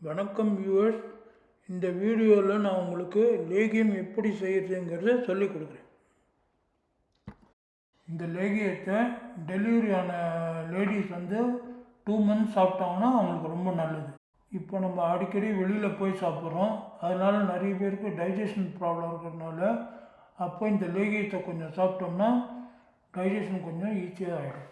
வணக்கம் வியூவர்ஸ். இந்த வீடியோவில் நான் உங்களுக்கு லேகியம் எப்படி செய்கிறதுங்கிறத சொல்லிக் கொடுக்குறேன். இந்த லேகியத்தை டெலிவரி ஆன லேடிஸ் 2 months சாப்பிட்டாங்கன்னா அவங்களுக்கு ரொம்ப நல்லது. இப்போ நம்ம அடிக்கடி வெளியில் போய் சாப்பிட்றோம், அதனால் நிறைய பேருக்கு டைஜஷன் ப்ராப்ளம் இருக்கிறதுனால அப்போ இந்த லேகியத்தை கொஞ்சம் சாப்பிட்டோம்னா டைஜஷன் கொஞ்சம் ஈஸியாக ஆகிடும்.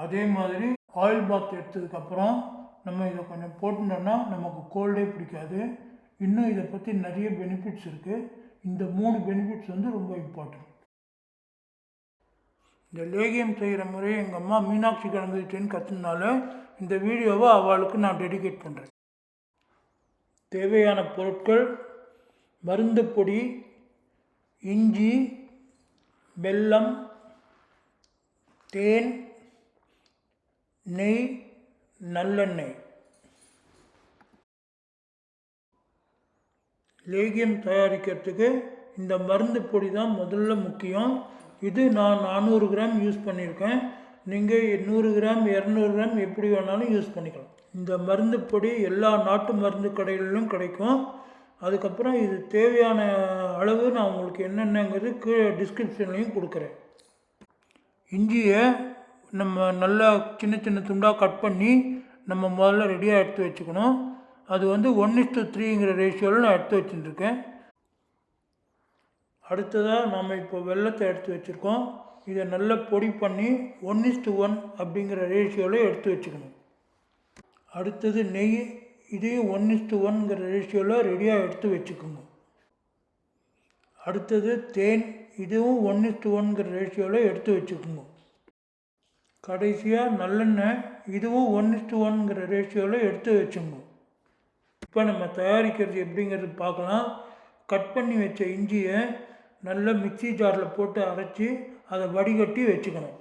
அதே மாதிரி ஆயில் பாத் எடுத்ததுக்கப்புறம் நம்ம இதை கொஞ்சம் போட்டுட்டோம்னா நமக்கு கோல்டே பிடிக்காது. இன்னும் இதை பற்றி நிறைய பெனிஃபிட்ஸ் இருக்குது. இந்த 3 பெனிஃபிட்ஸ் ரொம்ப இம்பார்ட்டன்ட். இந்த லேகியம் செய்கிற முறை எங்கள் அம்மா மீனாட்சி கணபதிட்டேன்னு கற்றுனால இந்த வீடியோவை அவளுக்கு நான் டெடிகேட் பண்ணுறேன். தேவையான பொருட்கள்: மருந்து பொடி, இஞ்சி, வெல்லம், தேன், நெய், நல்லெண்ணெய். லேகியம் தயாரிக்கிறதுக்கு இந்த மருந்து பொடி தான் முதல்ல முக்கியம். இது நான் 400 கிராம் யூஸ் பண்ணியிருக்கேன். நீங்கள் 100 கிராம் 200 கிராம் எப்படி வேணாலும் யூஸ் பண்ணிக்கலாம். இந்த மருந்து பொடி எல்லா நாட்டு மருந்து கடைகளிலும் கிடைக்கும். அதுக்கப்புறம் இது தேவையான அளவு நான் உங்களுக்கு என்னென்னங்கிறது கீழே டிஸ்கிரிப்ஷன்லேயும் கொடுக்குறேன். இஞ்சியை நம்ம நல்லா சின்ன சின்ன துண்டாக கட் பண்ணி நம்ம முதல்ல ரெடியாக எடுத்து வச்சுக்கணும். அது 1:3ங்கிற ரேஷியோவில் நான் எடுத்து வச்சுட்டுருக்கேன். அடுத்ததாக நம்ம இப்போ வெல்லத்தை எடுத்து வச்சுருக்கோம். இதை நல்லா பொடி பண்ணி 1:1 அப்படிங்கிற ரேஷியோவில் எடுத்து வச்சுக்கணும். அடுத்தது நெய், இதையும் 1:1ங்கிற ரேஷியோவில் ரெடியாக எடுத்து வச்சுக்கோங்க. அடுத்தது தேன், இதுவும் 1:1ங்கிற ரேஷியோவில் எடுத்து வச்சுக்கோங்க. கடைசியாக நல்லெண்ணெய், இதுவும் 1:1ங்கிற ரேஷியோவில் எடுத்து வச்சுங்க. இப்போ நம்ம தயாரிக்கிறது எப்படிங்கிறது பார்க்கலாம். கட் பண்ணி வச்ச இஞ்சியை நல்லா மிக்ஸி ஜாரில் போட்டு அரைச்சி அதை வடிகட்டி வச்சுக்கணும்.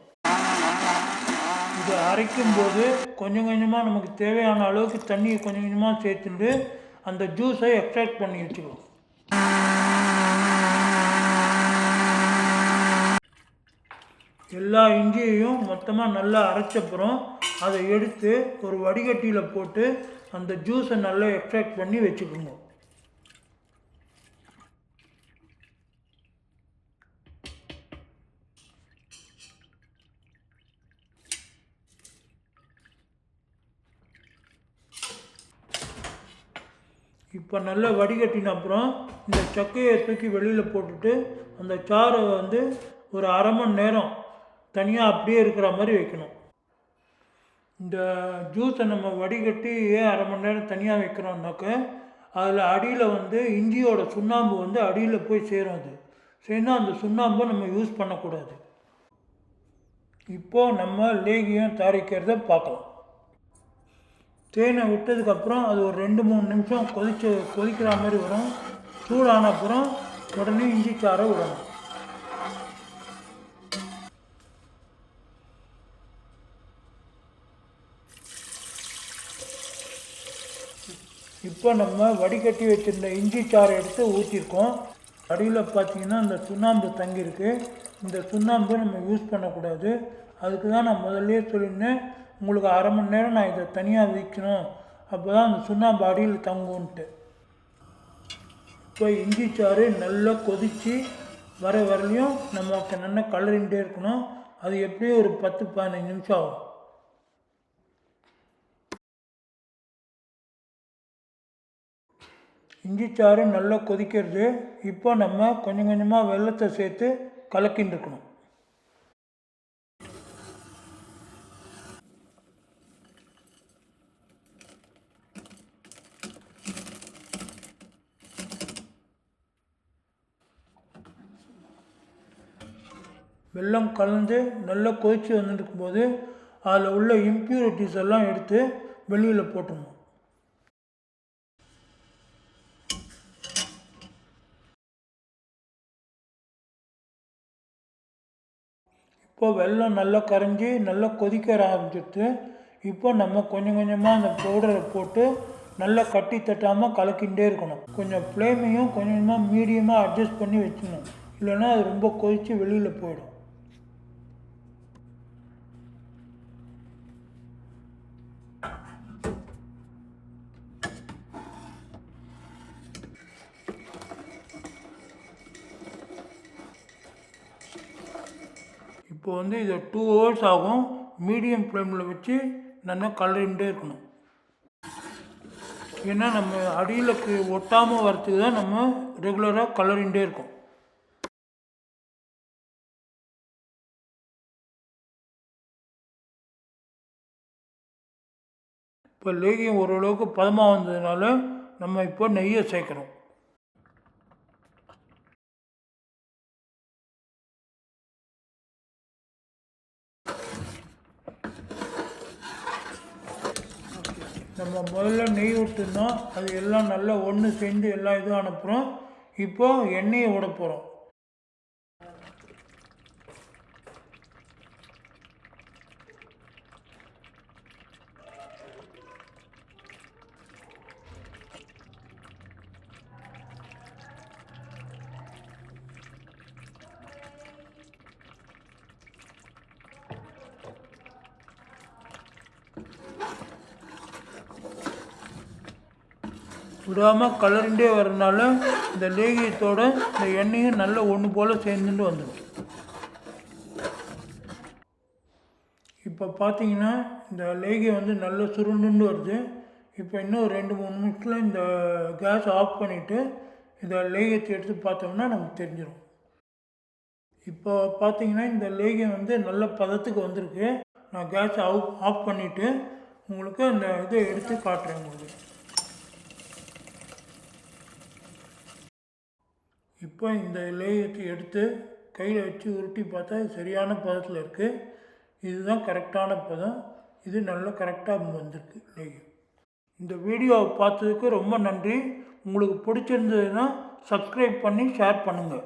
இதை அரைக்கும்போது கொஞ்சம் கொஞ்சமாக நமக்கு தேவையான அளவுக்கு தண்ணியை கொஞ்சம் கொஞ்சமாக சேர்த்துட்டு அந்த ஜூஸை எக்ஸ்ட்ராக்ட் பண்ணி வச்சுக்கணும். எல்லா இஞ்சியையும் மொத்தமாக நல்லா அரைச்சப்புறம் அதை எடுத்து ஒரு வடிகட்டியில் போட்டு அந்த ஜூஸை நல்லா எக்ஸ்ட்ராக்ட் பண்ணி வச்சுக்கோங்க. இப்போ நல்லா வடிகட்டின அப்புறம் இந்த சக்கையை தூக்கி வெளியில் போட்டுட்டு அந்த சாறை ஒரு அரை மணி நேரம் தனியாக அப்படியே இருக்கிற மாதிரி வைக்கணும். இந்த ஜூஸை நம்ம வடிகட்டி ஏன் அரை மணி நேரம் தனியாக வைக்கிறோம்னாக்க அதில் அடியில் இஞ்சியோட சுண்ணாம்பு அடியில் போய் சேரும். அது சேர்ந்து அந்த சுண்ணாம்பை நம்ம யூஸ் பண்ணக்கூடாது. இப்போது நம்ம லேகியம் தயாரிக்கிறத பார்க்கலாம். தேனை விட்டதுக்கப்புறம் அது ஒரு 2-3 நிமிஷம் கொதிக்கிற மாதிரி வரும். சூடான அப்புறம் உடனே இஞ்சி சாறை விடணும். இப்போ நம்ம வடிகட்டி வச்சுருந்த இஞ்சி சாறை எடுத்து ஊற்றிருக்கோம். அடியில் பார்த்திங்கன்னா இந்த சுண்ணாம்பு தங்கியிருக்கு. இந்த சுண்ணாம்பு நம்ம யூஸ் பண்ணக்கூடாது. அதுக்கு தான் நான் முதல்லையே சொல்லியிருந்தேன், உங்களுக்கு அரை மணி நேரம் நான் இதை தனியாக வைக்கணும், அப்போ தான் அந்த சுண்ணாம்பு அடியில் தங்குன்ட்டு. இப்போ இஞ்சி சாறு நல்லா கொதித்து வர வரலையும் நமக்கு நல்லா கலரிங்கிட்டே இருக்கணும். அது எப்படியும் ஒரு 10-15 நிமிஷம் ஆகும். இஞ்சி சாறு நல்லா கொதிக்கிறது. இப்போ நம்ம கொஞ்சம் கொஞ்சமாக வெல்லத்தை சேர்த்து கலக்கின்னு இருக்கணும். வெல்லம் கலந்து நல்லா கொதித்து வந்துருக்கும்போது அதில் உள்ள இம்ப்யூரிட்டிஸ் எல்லாம் எடுத்து வெளியில் போட்டுடணும். இப்போ வெல்லம் நல்லா கரைஞ்சி நல்லா கொதிக்க ஆரம்பிச்சிடுது. இப்போ நம்ம கொஞ்சம் கொஞ்சமாக அந்த பவுடரை போட்டு நல்லா கட்டி தட்டாமல் கலக்கின்றே இருக்கணும். கொஞ்சம் ஃப்ளேமையும் கொஞ்சம் கொஞ்சமாக மீடியமாக அட்ஜஸ்ட் பண்ணி வச்சுக்கணும், இல்லைன்னா அது ரொம்ப கொதித்து வெளியில் போயிடும். இப்போ வந்து இது 2 ஹவர்ஸ் ஆகும். மீடியம் ஃப்ளேமில் வச்சு நல்லா கலரிகிட்டே இருக்கணும். ஏன்னா நம்ம அடியில் ஒட்டாமல் வரத்துக்கு தான் நம்ம ரெகுலராக கலரிகிட்டே இருக்கோம். இப்போ லேகியம் ஓரளவுக்கு பதமாக வந்ததுனால நம்ம இப்போ நெய்யை சேர்க்குறோம். நம்ம முதல்ல நெய் ஊற்றினோம், அது எல்லாம் நல்லா ஒன்று சேர்ந்து எல்லா இதுவும் அனுப்புகிறோம். இப்போ எண்ணெயை விட போகிறோம். விடாமல் கலரிண்டே வரதுனால இந்த லேகியத்தோட இந்த எண்ணெயும் நல்ல ஒன்று போல் சேர்ந்துட்டு வந்துடும். இப்போ பார்த்தீங்கன்னா இந்த லேகியம் வந்து நல்ல சுருண்டுன்னு வருது. இப்போ இன்னும் 2-3 நிமிஷத்தில் இந்த கேஸ் ஆஃப் பண்ணிவிட்டு இந்த லேகியத்தை எடுத்து பார்த்தோம்னா நமக்கு தெரிஞ்சிடும். இப்போ பார்த்தீங்கன்னா இந்த லேகியம் வந்து நல்ல பதத்துக்கு வந்திருக்கு. நான் கேஸை ஆஃப் பண்ணிவிட்டு உங்களுக்கு இந்த இதை எடுத்து காட்டுறேன் உங்களுக்கு. இப்போ இந்த லேகியத்தை எடுத்து கையில் வச்சு உருட்டி பார்த்தா சரியான பதத்தில் இருக்குது. இதுதான் கரெக்டான பதம். இது நல்லா கரெக்டாக வந்திருக்கு லேகியம். இந்த வீடியோவை பார்த்ததுக்கு ரொம்ப நன்றி. உங்களுக்கு பிடிச்சிருந்ததுன்னா சப்ஸ்கிரைப் பண்ணி ஷேர் பண்ணுங்கள்.